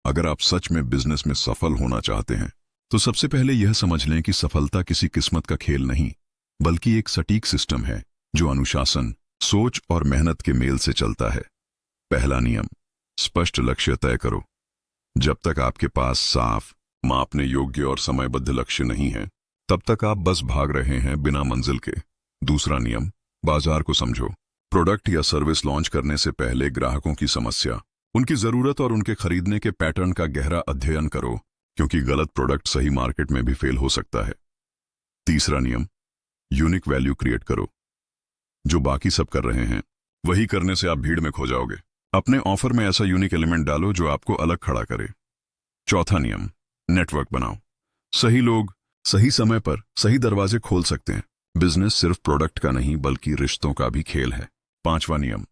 अगर आप सच में बिजनेस में सफल होना चाहते हैं तो सबसे पहले यह समझ लें कि सफलता किसी किस्मत का खेल नहीं, बल्कि एक सटीक सिस्टम है जो अनुशासन, सोच और मेहनत के मेल से चलता है। पहला नियम, स्पष्ट लक्ष्य तय करो। जब तक आपके पास साफ, मापने योग्य और समयबद्ध लक्ष्य नहीं है, तब तक आप बस भाग रहे हैं बिना मंजिल के। दूसरा नियम, बाजार को समझो। प्रोडक्ट या सर्विस लॉन्च करने से पहले ग्राहकों की समस्या, उनकी जरूरत और उनके खरीदने के पैटर्न का गहरा अध्ययन करो, क्योंकि गलत प्रोडक्ट सही मार्केट में भी फेल हो सकता है। तीसरा नियम, यूनिक वैल्यू क्रिएट करो। जो बाकी सब कर रहे हैं वही करने से आप भीड़ में खो जाओगे। अपने ऑफर में ऐसा यूनिक एलिमेंट डालो जो आपको अलग खड़ा करे। चौथा नियम, नेटवर्क बनाओ। सही लोग सही समय पर सही दरवाजे खोल सकते हैं। बिजनेस सिर्फ प्रोडक्ट का नहीं बल्कि रिश्तों का भी खेल है। पांचवा नियम,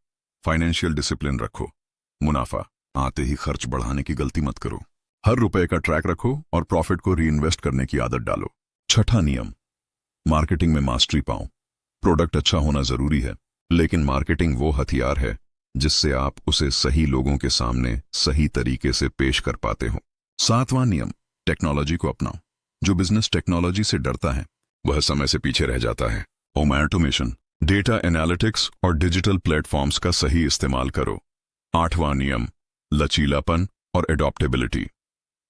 फाइनेंशियल डिसिप्लिन रखो। मुनाफा आते ही खर्च बढ़ाने की गलती मत करो। हर रुपए का ट्रैक रखो और प्रॉफिट को रीइन्वेस्ट करने की आदत डालो। छठा नियम, मार्केटिंग में मास्टरी पाओ। प्रोडक्ट अच्छा होना जरूरी है, लेकिन मार्केटिंग वो हथियार है जिससे आप उसे सही लोगों के सामने सही तरीके से पेश कर पाते हो। सातवां नियम, टेक्नोलॉजी को अपनाओ। जो बिजनेस टेक्नोलॉजी से डरता है वह समय से पीछे रह जाता है। ऑटोमेशन, डेटा एनालिटिक्स और डिजिटल प्लेटफॉर्म्स का सही इस्तेमाल करो। आठवां नियम, लचीलापन और एडॉप्टेबिलिटी।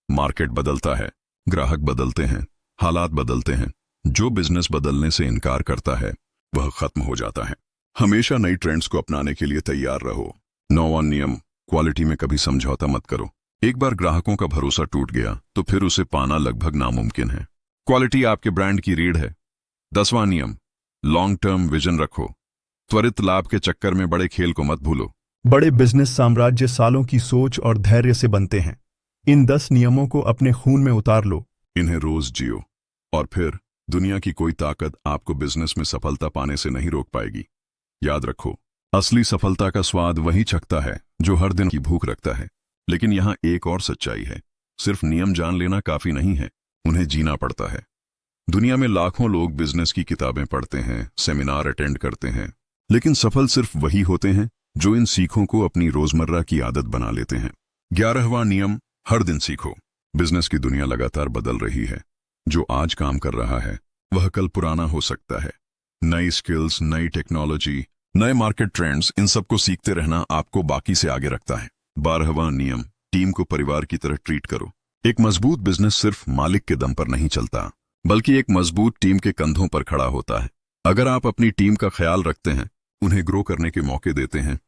मार्केट बदलता है, ग्राहक बदलते हैं, हालात बदलते हैं। जो बिजनेस बदलने से इनकार करता है वह खत्म हो जाता है। हमेशा नई ट्रेंड्स को अपनाने के लिए तैयार रहो। नौवां नियम, क्वालिटी में कभी समझौता मत करो। एक बार ग्राहकों का भरोसा टूट गया तो फिर उसे पाना लगभग नामुमकिन है। क्वालिटी आपके ब्रांड की रीढ़ है। 10वां नियम, लॉन्ग टर्म विजन रखो। त्वरित लाभ के चक्कर में बड़े खेल को मत भूलो। बड़े बिजनेस साम्राज्य सालों की सोच और धैर्य से बनते हैं। इन 10 नियमों को अपने खून में उतार लो। इन्हें रोज जियो और फिर दुनिया की कोई ताकत आपको बिजनेस में सफलता पाने से नहीं रोक पाएगी। याद रखो, असली सफलता का स्वाद वही चखता है जो हर दिन की भूख रखता है। लेकिन यहाँ एक और सच्चाई है, सिर्फ नियम जान लेना काफी नहीं है, उन्हें जीना पड़ता है। दुनिया में लाखों लोग बिजनेस की किताबें पढ़ते हैं, सेमिनार अटेंड करते हैं, लेकिन सफल सिर्फ वही होते हैं जो इन सीखों को अपनी रोजमर्रा की आदत बना लेते हैं। 11वां नियम, हर दिन सीखो। बिजनेस की दुनिया लगातार बदल रही है। जो आज काम कर रहा है वह कल पुराना हो सकता है। नई स्किल्स, नई टेक्नोलॉजी, नए मार्केट ट्रेंड्स, इन सबको सीखते रहना आपको बाकी से आगे रखता है। 12वां नियम, टीम को परिवार की तरह ट्रीट करो। एक मजबूत बिजनेस सिर्फ मालिक के दम पर नहीं चलता, बल्कि एक मजबूत टीम के कंधों पर खड़ा होता है। अगर आप अपनी टीम का ख्याल रखते हैं, उन्हें ग्रो करने के मौके देते हैं,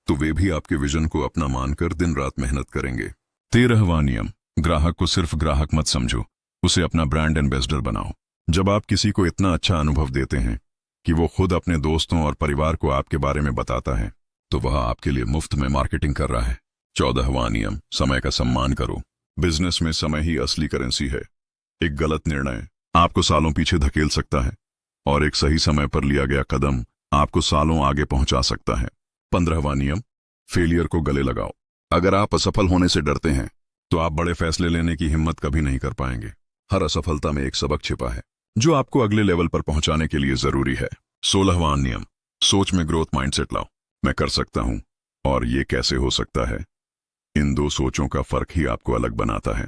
तो वे भी आपके विजन को अपना मानकर दिन रात मेहनत करेंगे। 13वां नियम, ग्राहक को सिर्फ ग्राहक मत समझो, उसे अपना ब्रांड एम्बेसडर बनाओ। जब आप किसी को इतना अच्छा अनुभव देते हैं कि वो खुद अपने दोस्तों और परिवार को आपके बारे में बताता है, तो वह आपके लिए मुफ्त में मार्केटिंग कर रहा है। 14वां नियम, समय का सम्मान करो। बिजनेस में समय ही असली करेंसी है। एक गलत निर्णय आपको सालों पीछे धकेल सकता है और एक सही समय पर लिया गया कदम आपको सालों आगे पहुंचा सकता है। 15वां नियम, फेलियर को गले लगाओ। अगर आप असफल होने से डरते हैं तो आप बड़े फैसले लेने की हिम्मत कभी नहीं कर पाएंगे। हर असफलता में एक सबक छिपा है जो आपको अगले लेवल पर पहुंचाने के लिए जरूरी है। 16वां नियम, सोच में ग्रोथ माइंडसेट लाओ। मैं कर सकता हूं और ये कैसे हो सकता है, इन दो सोचों का फर्क ही आपको अलग बनाता है।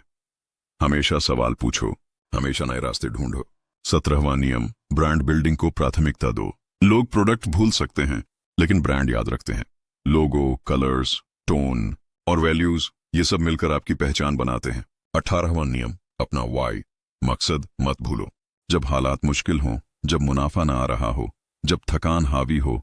हमेशा सवाल पूछो, हमेशा नए रास्ते ढूंढो। 17वां नियम, ब्रांड बिल्डिंग को प्राथमिकता दो। लोग प्रोडक्ट भूल सकते हैं लेकिन ब्रांड याद रखते हैं। लोगो, कलर्स, टोन और वैल्यूज, ये सब मिलकर आपकी पहचान बनाते हैं। 18वां नियम, अपना वाई, मकसद मत भूलो। जब हालात मुश्किल हों, जब मुनाफा ना आ रहा हो, जब थकान हावी हो,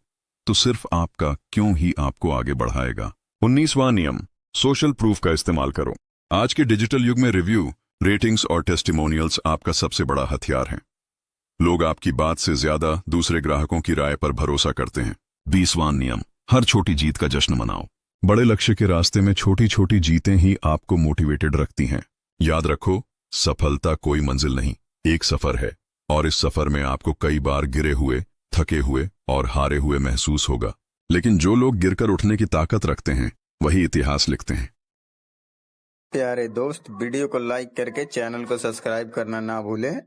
तो सिर्फ आपका क्यों ही आपको आगे बढ़ाएगा। 19वां नियम, सोशल प्रूफ का इस्तेमाल करो। आज के डिजिटल युग में रिव्यू, रेटिंग्स और टेस्टिमोनियल्स आपका सबसे बड़ा हथियार हैं। लोग आपकी बात से ज्यादा दूसरे ग्राहकों की राय पर भरोसा करते हैं। 20वां नियम, हर छोटी जीत का जश्न मनाओ। बड़े लक्ष्य के रास्ते में छोटी छोटी जीतें ही आपको मोटिवेटेड रखती हैं। याद रखो, सफलता कोई मंजिल नहीं, एक सफर है, और इस सफर में आपको कई बार गिरे हुए, थके हुए और हारे हुए महसूस होगा, लेकिन जो लोग गिरकर उठने की ताकत रखते हैं वही इतिहास लिखते हैं। प्यारे दोस्त, वीडियो को लाइक करके चैनल को सब्सक्राइब करना ना भूलें।